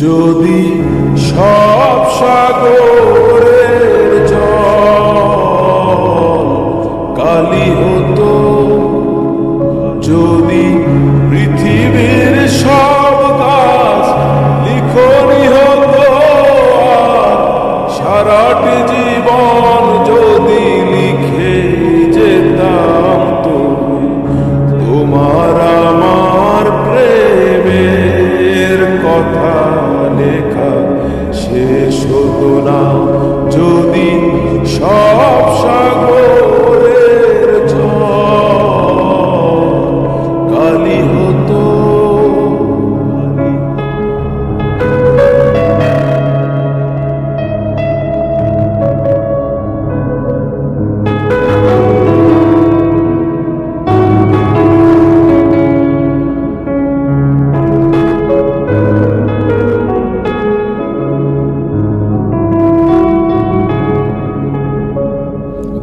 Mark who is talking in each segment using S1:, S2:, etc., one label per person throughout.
S1: যদি সব সাগরের জল কালি হতো, যদি পৃথিবীর সব গাছ লিখনি হতো, আর সারাটি জীবন যদি লিখে যেতাম, তো তোমার আমার প্রেমের কথা লেখা শেষ হতো না। যদি সব সাগরের জল কালি হতো।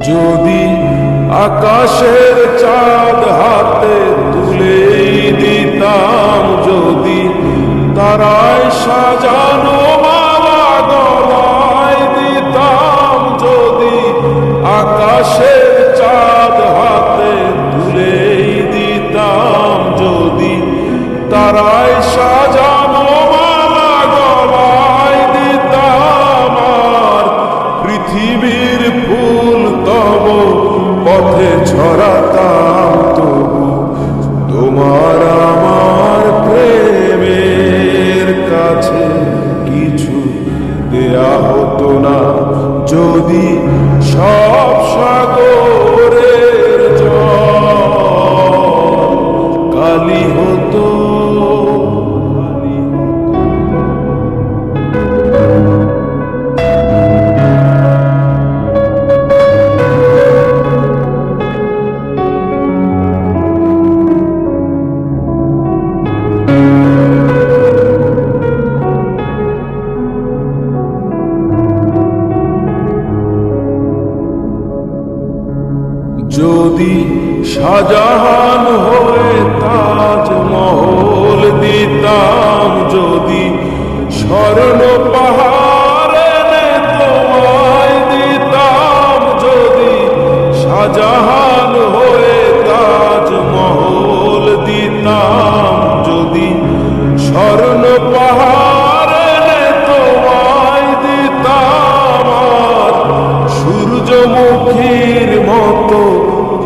S1: যদি আকাশের চাঁদ হাতে তুলে দিতাম, যদি তারায় সাজানো মালা গলায় দিতাম, যদি আকাশের চাঁদ হাতে তুলে দিতাম, যদি তারায় সাজানো মালা গলায় দিতাম, আর পৃথিবীর ফুল তব পথে ছড়াতাম, তবু তোমার আমার প্রেমের কাছে কিছু দেয়া হতো না। যদি সব সাগরের জল কালি হতো। যদি শাহজাহান হয়ে তাজমহল দিতাম, যদি স্বর্ণ পাহাড় এনে তোমায় দিতাম, যদি শাহজাহান হয়ে তাজমহল দিতাম, যদি স্বর্ণ পাহাড় এনে তোমায় দিতাম, আর সূর্যমুখীর মতো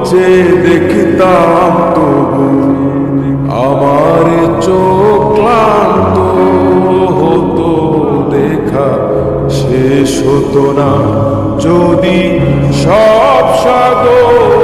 S1: যে দেখতাম, তবু আমার চোখ ক্লান্ত হতো, দেখা শেষ হতো না। যদি সব সাগর